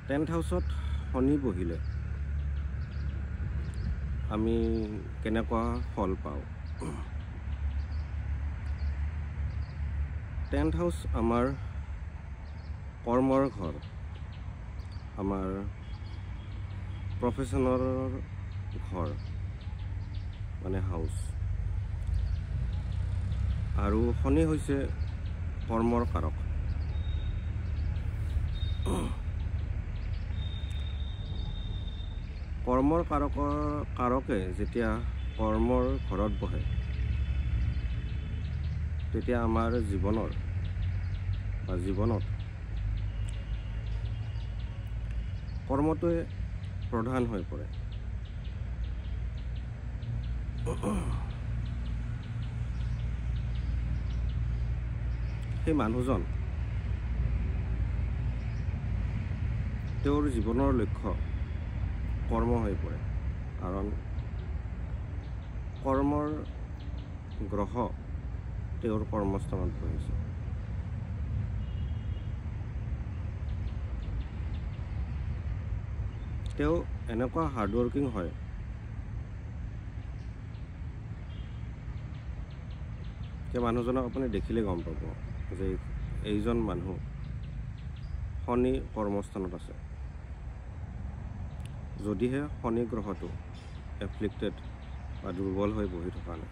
Tent হাউচত শনি বহিলে আমি কেনেকুৱা ফল পাওঁ। টেণ্ট হাউচ আমাৰ কৰ্মৰ ঘৰ, আমাৰ প্ৰফেশ্যনৰ ঘৰ মানে হাউচ। আৰু শনি হৈছে কৰ্মৰ কাৰক। কৰ্মৰ কাৰকে যেতিয়া কৰ্মৰ ঘৰত বহে তেতিয়া আমাৰ জীৱনত কৰ্মটোৱে প্ৰধান হৈ পৰে। সেই মানুহজন তেওঁৰ জীৱনৰ লক্ষ্য কৰ্ম হৈ পৰে, কাৰণ কৰ্মৰ গ্ৰহ তেওঁৰ কৰ্মস্থানত বহিছে। তেওঁ এনেকুৱা হাৰ্ডৱৰ্কিং হয় যে মানুহজনক আপুনি দেখিলে গম পাব যে এইজন মানুহ শনি কৰ্মস্থানত আছে। যদিহে শনি গ্ৰহটো এফ্লিক্টেড বা দুৰ্বল হৈ বহি থকা নাই।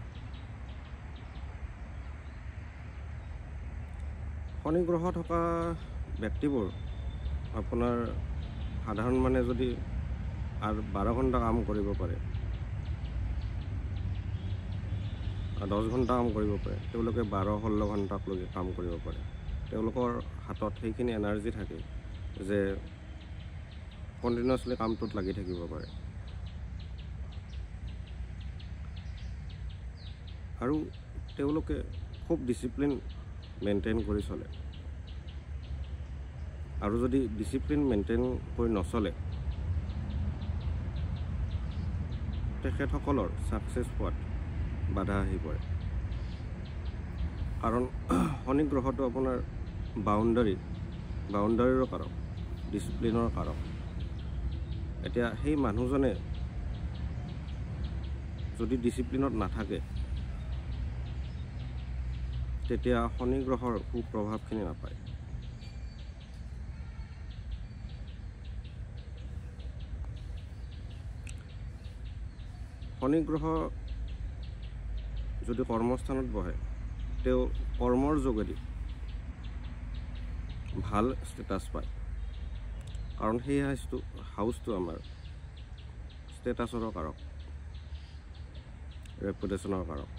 শনি গ্ৰহ থকা ব্যক্তিবোৰ আপোনাৰ সাধাৰণ মানে যদি আৰু 12 ঘণ্টা কাম কৰিব পাৰে, 10 ঘণ্টা কাম কৰিব পাৰে, তেওঁলোকে 12-16 ঘণ্টালৈকে কাম কৰিব পাৰে। তেওঁলোকৰ হাতত সেইখিনি এনাৰ্জি থাকে যে কণ্টিনিউৱাছলি কামটোত লাগি থাকিব পাৰে। আৰু তেওঁলোকে খুব ডিচিপ্লিন মেইনটেইন কৰি চলে। আৰু যদি ডিচিপ্লিন মেইনটেইন কৰি নচলে, তেখেতসকলৰ ছাকচেছ পোৱাত বাধা আহি পৰে। কাৰণ শনি গ্ৰহটো আপোনাৰ বাউণ্ডাৰীৰো কাৰক, ডিচিপ্লিনৰ কাৰক। এতিয়া সেই মানুহজনে যদি ডিচিপ্লিনত নাথাকে, তেতিয়া শনি গ্ৰহৰ কুপ্ৰভাৱখিনি নাপায়। শনি গ্ৰহ যদি কৰ্মস্থানত বহে, তেওঁ কৰ্মৰ যোগেদি ভাল ষ্টেটাছ পায়। কাৰণ সেই হাউচটো আমাৰ ষ্টেটাছৰ কাৰক, ৰেপুটেশ্যনৰ কাৰক।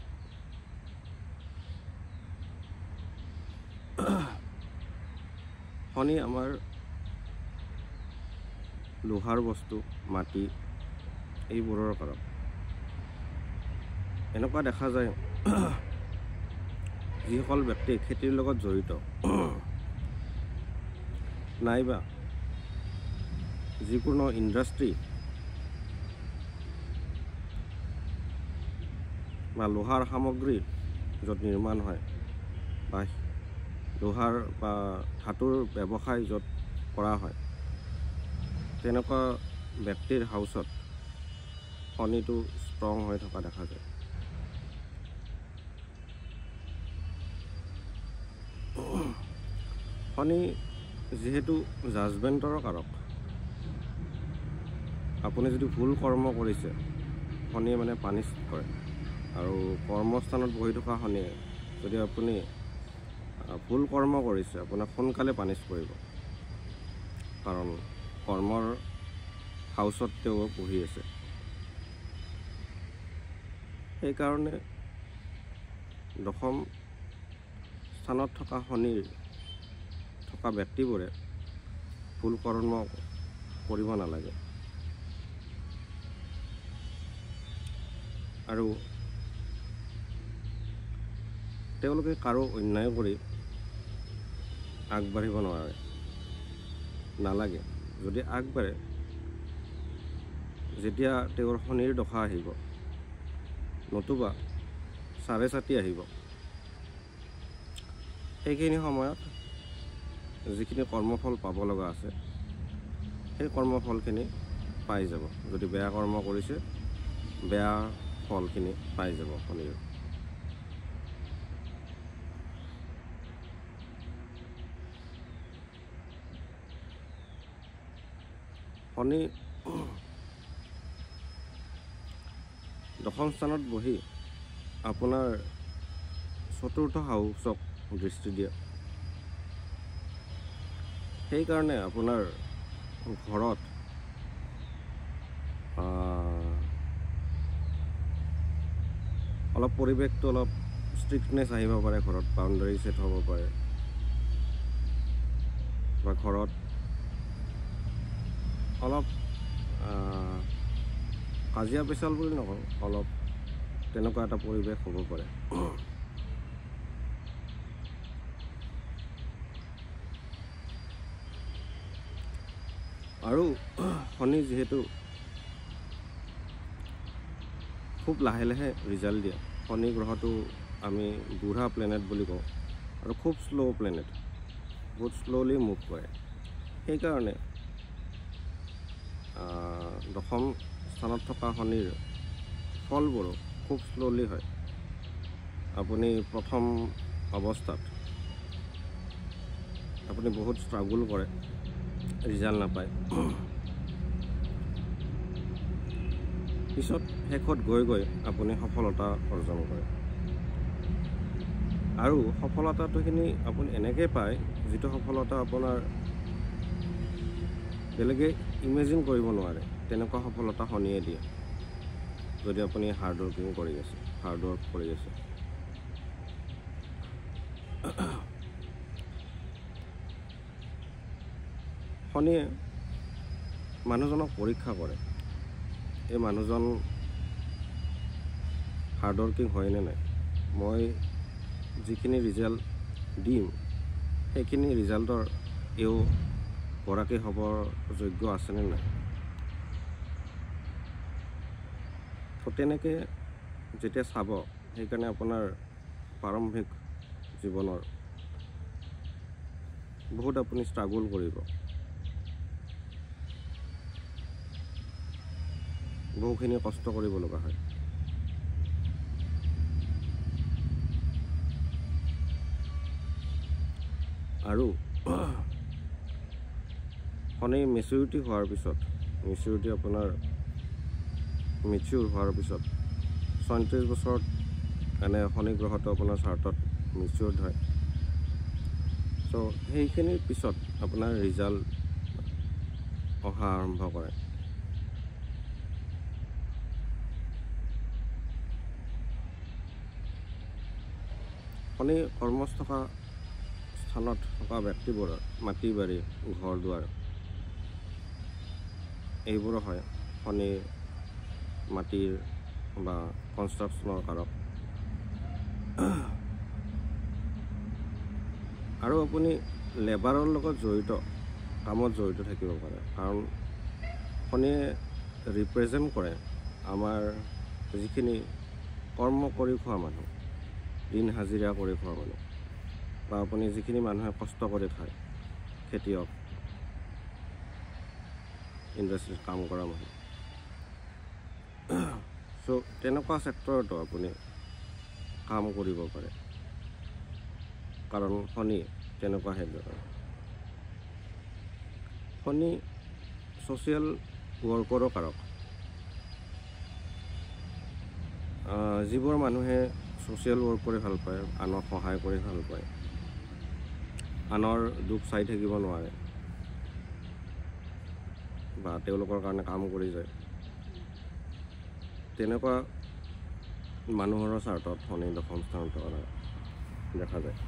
শনি আমাৰ লোহাৰ বস্তু, মাটি এইবোৰৰ কাৰক। এনেকুৱা দেখা যায় যিসকল ব্যক্তি খেতিৰ লগত জড়িত নাইবা যিকোনো ইণ্ডাষ্ট্ৰী বা লোহাৰ সামগ্ৰী য'ত নিৰ্মাণ হয় বা লোহাৰ বা ধাতুৰ ব্যৱসায় য'ত কৰা হয়, তেনেকুৱা ব্যক্তিৰ হাউচত শনিটো ষ্ট্ৰং হৈ থকা দেখা যায়। শনি যিহেতু জাজমেণ্টৰ কাৰক, আপুনি যদি ভুল কৰ্ম কৰিছে, শনিয়ে মানে পানিছ কৰে। আৰু কৰ্মস্থানত বহি থকা শনিয়ে যদি আপুনি ভুল কৰ্ম কৰিছে, আপোনাক সোনকালে পানিছ কৰিব। কাৰণ কৰ্মৰ হাউচত তেওঁ বহি আছে। সেইকাৰণে 10ম স্থানত থকা শনিৰ থকা ব্যক্তিবোৰে ভুল কৰ্ম কৰিব নালাগে। আৰু তেওঁলোকে কাৰো অন্যায় কৰি আগবাঢ়িব নালাগে। যদি আগবাঢ়ে, যেতিয়া তেওঁৰ শনিৰ দশা আহিব, নতুবা চাৰে চাতি আহিব, সেইখিনি সময়ত যিখিনি কৰ্মফল পাব লগা আছে, সেই কৰ্মফলখিনি পাই যাব। যদি বেয়া কৰ্ম কৰিছে বেয়া ফলখিনি পাই যাব শনিৰ। শনি দশম স্থানত বহি আপোনাৰ চতুৰ্থ হাউচক দৃষ্টি দিয়ে। সেইকাৰণে আপোনাৰ ঘৰত অলপ পৰিৱেশটো অলপ ষ্ট্ৰিক্টনেছ আহিব পাৰে, ঘৰত বাউণ্ডাৰী ছেট হ'ব পাৰে, বা ঘৰত অলপ কাজিয়া পেচাল বুলি নকওঁ, অলপ তেনেকুৱা এটা পৰিৱেশ হ'ব পাৰে। আৰু শনি যিহেতু খুব লাহে লাহে ৰিজাল্ট দিয়ে, শনি গ্ৰহটো আমি বুঢ়া প্লেনেট বুলি কওঁ আৰু খুব শ্ল' প্লেনেট, বহুত শ্ল'লি মুভ কৰে। সেইকাৰণে দশম স্থানত থকা শনিৰ ফলবোৰো খুব শ্ল'লি হয়। আপুনি প্ৰথম অৱস্থাত আপুনি বহুত ষ্ট্ৰাগল কৰে, ৰিজাল্ট নাপায়, পিছত শেষত গৈ গৈ আপুনি সফলতা অৰ্জন কৰে। আৰু সফলতাটোখিনি আপুনি এনেকৈ পায় যিটো সফলতা আপোনাৰ বেলেগে ইমেজিন কৰিব নোৱাৰে। তেনেকুৱা সফলতা শনিয়ে দিয়ে, যদি আপুনি হাৰ্ড ৱৰ্ক কৰি আছে। শনিয়ে মানুহজনক পৰীক্ষা কৰে, এই মানুহজন হাৰ্ড ৱৰ্কিং হয়নে নাই, মই যিখিনি ৰিজাল্ট দিম সেইখিনি ৰিজাল্টৰ এও গৰাকী হ'বৰ যোগ্য আছেনে নাই। তো তেনেকৈ যেতিয়া চাব, সেইকাৰণে আপোনাৰ প্ৰাৰম্ভিক জীৱনৰ বহুত আপুনি ষ্ট্ৰাগল কৰিব, বহুখিনি কষ্ট কৰিব লগা হয়। আৰু শনি মেচিউৰিটি হোৱাৰ পিছত, আপোনাৰ মেচিউৰ হোৱাৰ পিছত 34 বছৰত এনে শনি গ্ৰহটো আপোনাৰ চাৰ্টত মেচিউৰ্ড হয়। চ' সেইখিনিৰ পিছত আপোনাৰ ৰিজাল্ট অহা আৰম্ভ কৰে। শনি কৰ্মস্থ স্থানত থকা ব্যক্তিবোৰৰ মাটি বাৰী, ঘৰ দুৱাৰ এইবোৰো হয় শনি মাটিৰ বা কনষ্ট্ৰাকশ্যনৰ কাৰক। আৰু আপুনি লেবাৰৰ লগত কামত জড়িত থাকিব পাৰে, কাৰণ শনিয়ে ৰিপ্ৰেজেণ্ট কৰে আমাৰ যিখিনি কৰ্ম কৰি খোৱা মানুহ, দিন হাজিৰা কৰি খোৱা মানুহ, বা আপুনি যিখিনি মানুহে কষ্ট কৰি খায়, খেতিয়ক, ইণ্ডাষ্ট্ৰীত কাম কৰা মানুহ। চ' তেনেকুৱা ছেক্টৰতো আপুনি কাম কৰিব পাৰে, কাৰণ শনি তেনেকুৱা হেড কৰে। শনি ছ'চিয়েল ৱৰ্কৰো কাৰক। যিবোৰ মানুহে ছ'চিয়েল ৱৰ্ক কৰি ভাল পায়, আনক সহায় কৰি ভাল পায়, আনৰ দুখ চাই থাকিব নোৱাৰে বা তেওঁলোকৰ কাৰণে কাম কৰি যায়, তেনেকুৱা মানুহৰ চাৰ্টত শনি দশম স্থানত দেখা যায়।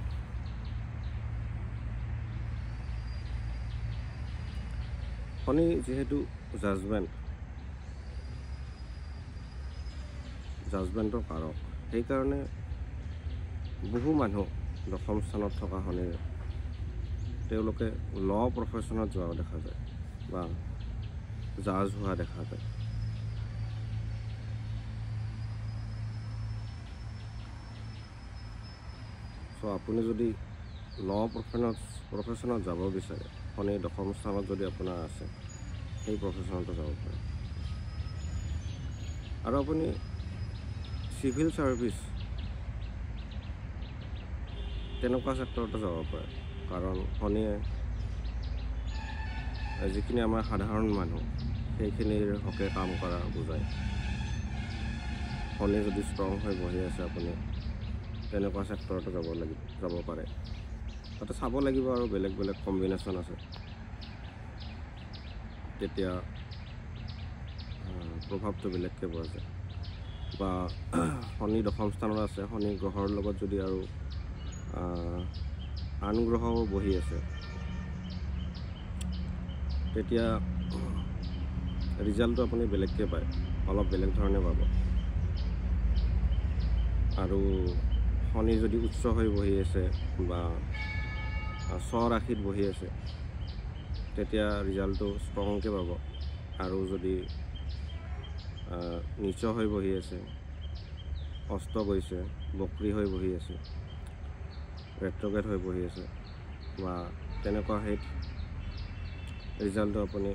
শনি যিহেতু জাজমেণ্টৰ কাৰক, সেইকাৰণে বহু মানুহ দশম স্থানত থকা শনিৰ তেওঁলোকে ল' প্ৰফেশ্যনত যোৱা দেখা যায় বা জাজ হোৱা দেখা যায়। চ' আপুনি যদি ল' প্ৰফেশ্যনত যাব বিচাৰে, শনি দশম স্থানত যদি আপোনাৰ আছে, সেই প্ৰফেশ্যনতো যাব পাৰে। আৰু আপুনি চিভিল ছাৰ্ভিচ তেনেকুৱা চেক্টৰতো যাব পাৰে, কাৰণ শনিয়ে যিখিনি আমাৰ সাধাৰণ মানুহ সেইখিনিৰ হকে কাম কৰা বুজায়। শনি যদি ষ্ট্ৰং হৈ বহি আছে, আপুনি তেনেকুৱা চেক্টৰতো যাব পাৰে। তাতে চাব লাগিব আৰু বেলেগ বেলেগ কম্বিনেশ্যন আছে, তেতিয়া প্ৰভাৱটো বেলেগকৈ পোৱা যায়। বা শনি দশম স্থানত আছে, শনি গ্ৰহৰ লগত যদি আৰু আন গ্ৰহও বহি আছে, তেতিয়া ৰিজাল্টটো আপুনি বেলেগকৈ পায়, অলপ বেলেগ ধৰণে পাব। আৰু শনি যদি উচ্চ হৈ বহি আছে বা স্বৰাশিত বহি আছে, তেতিয়া ৰিজাল্টটো ষ্ট্ৰংকৈ পাব। আৰু যদি নীচ হৈ বহি আছে, অস্ত গৈছে, বক্ৰী হৈ বহি আছে, ৰেট্ৰগেট হৈ বহি আছে বা তেনেকুৱা সেই ৰিজাল্টটো আপুনি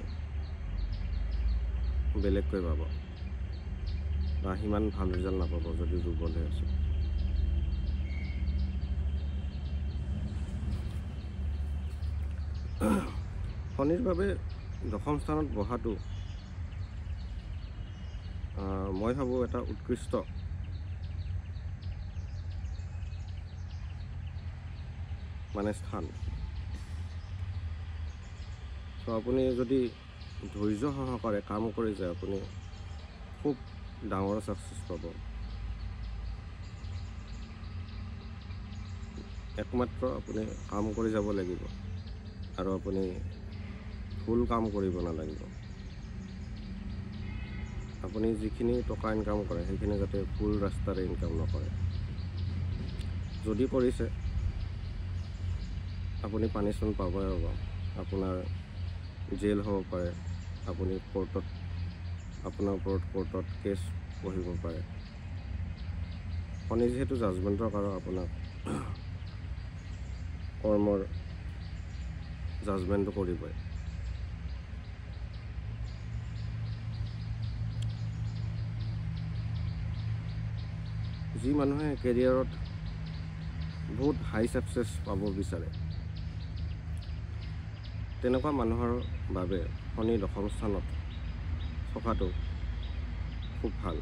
বেলেগকৈ পাব বা সিমান ভাল ৰিজাল্ট নাপাব যদি দুৰ্বল হৈ আছে। শনিৰ বাবে দশম স্থানত বহাটো মই ভাবোঁ এটা উৎকৃষ্ট স্থান। চ' আপুনি যদি ধৈৰ্য সহকাৰে কাম কৰি যায়, আপুনি খুব ডাঙৰ ছাকচেছ পাব। একমাত্ৰ আপুনি কাম কৰি যাব লাগিব আৰু আপুনি ভুল কাম কৰিব নালাগিব। আপুনি যিখিনি টকা ইনকাম কৰে সেইখিনি যাতে ভুল ৰাস্তাৰে ইনকাম নকৰে। যদি কৰিছে, আপুনি পানিছমেণ্ট পাবই হ'ব। আপোনাৰ জেল হ'ব পাৰে, আপুনি আপোনাৰ ওপৰত কোৰ্টত কেছ বহিব পাৰে। শনি যিহেতু জাজমেণ্টৰ কাৰণ, আপোনাক কৰ্মৰ জাজমেণ্টটো কৰিবই। যি মানুহে কেৰিয়াৰত বহুত হাই ছাকচেছ পাব বিচাৰে, তেনেকুৱা মানুহৰ বাবে শনি দশম স্থানত থকাটো খুব ভাল।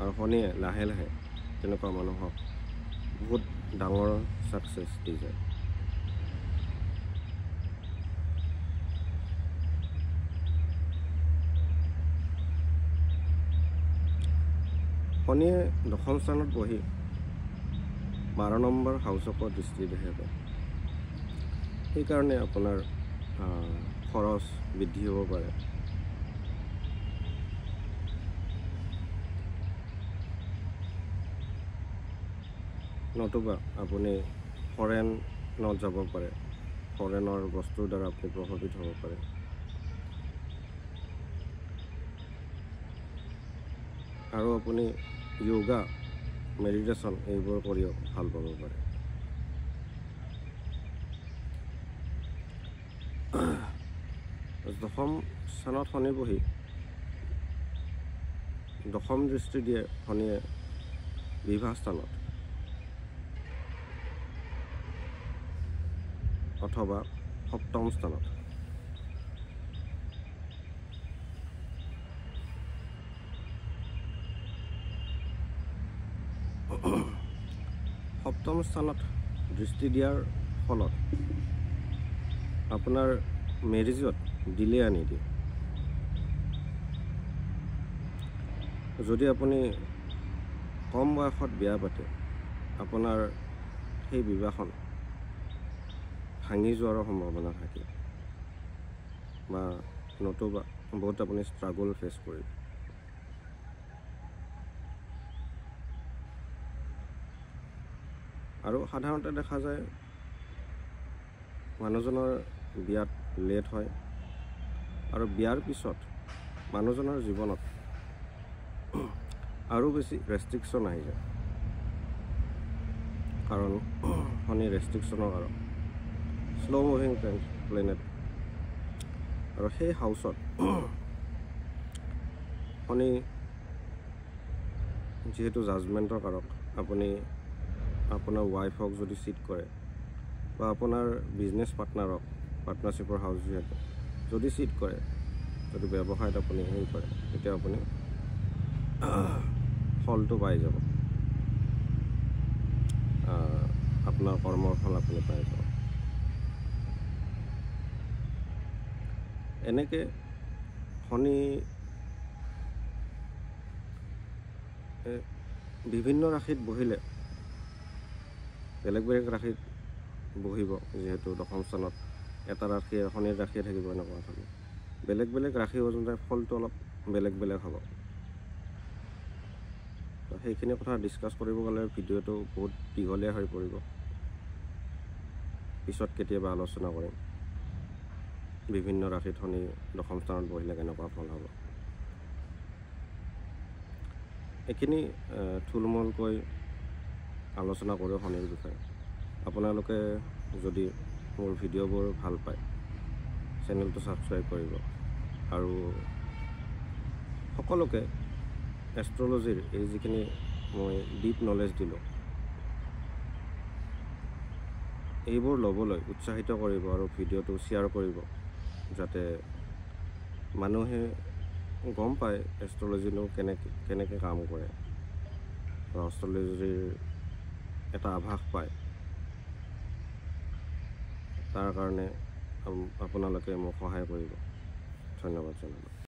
আৰু শনিয়ে লাহে লাহে তেনেকুৱা মানুহক বহুত ডাঙৰ ছাকচেছ দি যায়। শনিয়ে দশম স্থানত বহি 12 নম্বৰ হাউচকো দৃষ্টি দেখে। সেইকাৰণে আপোনাৰ খৰচ বৃদ্ধি হ'ব পাৰে। নতুবা আপুনি ফৰেনত যাব পাৰে, ফৰেনৰ বস্তুৰ দ্বাৰা আপুনি প্ৰভাৱিত হ'ব পাৰে। আৰু আপুনি য়োগা, মেডিটেশ্যন এইবোৰ কৰিও ভাল পাব পাৰে। দশম স্থানত শনি বহি দশম দৃষ্টি দিয়ে শনিয়ে বিবাহ স্থানত অথবা সপ্তম স্থানত। সপ্তম স্থানত দৃষ্টি দিয়াৰ ফলত আপোনাৰ মেৰিজত ডিলে আনি দিয়ে। যদি আপুনি কম বয়সত বিয়া পাতে, আপোনাৰ সেই বিবাহখন ভাঙি যোৱাৰ সম্ভাৱনা থাকে বা নতুবা বহুত আপুনি ষ্ট্ৰাগল ফেচ কৰিব। আৰু সাধাৰণতে দেখা যায় মানুহজনৰ বিয়াত লেট হয় আৰু বিয়াৰ পিছত মানুহজনৰ জীৱনত আৰু বেছি ৰেষ্ট্ৰিকশ্যন আহি যায়, কাৰণ শনি ৰেষ্ট্ৰিকশ্যনৰ কাৰণ। শ্ল' মুভিং প্লেনেট আৰু সেই হাউচত শনি যিহেতু জাজমেণ্টৰ কাৰক, আপুনি আপোনাৰ ৱাইফক যদি চিট কৰে বা আপোনাৰ বিজনেছ পাৰ্টনাৰশ্বিপৰ হাউচ যিহেতু যদি চিট কৰে, যদি ব্যৱসায়ত আপুনি হেৰি কৰে, তেতিয়া আপুনি ফলটো পাই যাব, আপোনাৰ কৰ্মৰ ফল আপুনি পাই যাব। এনেকৈ শনি বিভিন্ন ৰাশিত বহিলে, বেলেগ বেলেগ ৰাশিত বহিব, যিহেতু দশম স্থানত এটা ৰাশিয়ে শনিৰ ৰাশিয়ে থাকিব, এনেকুৱা কথা। বেলেগ বেলেগ ৰাশি অনুযায়ী ফলটো অলপ বেলেগ বেলেগ হ'ব। তো সেইখিনি কথা ডিছকাছ কৰিব গ'লে ভিডিঅ'টো বহুত দীঘলীয়া হৈ পৰিব, পিছত কেতিয়াবা আলোচনা কৰিম বিভিন্ন ৰাশিত শনি দশম স্থানত বহিলে কেনেকুৱা ফল হ'ব। এইখিনি থুলমূলকৈ আলোচনা কৰোঁ শনিৰ বিষয়ে। আপোনালোকে যদি মোৰ ভিডিঅ'বোৰ ভাল পায়, চেনেলটো ছাবস্ক্ৰাইব কৰিব আৰু সকলোকে এষ্ট্ৰলজিৰ এই যিখিনি মই ডিপ নলেজ দিলোঁ, এইবোৰ ল'বলৈ উৎসাহিত কৰিব আৰু ভিডিঅ'টো শ্বেয়াৰ কৰিব, যাতে মানুহে গম পায় এষ্ট্ৰলজিনো কেনেকৈ কাম কৰে, বা এষ্ট্ৰলজিৰ এটা আভাস পায়। তাৰ কাৰণে আপোনালোকে মোক সহায় কৰিব। ধন্যবাদ জনালোঁ।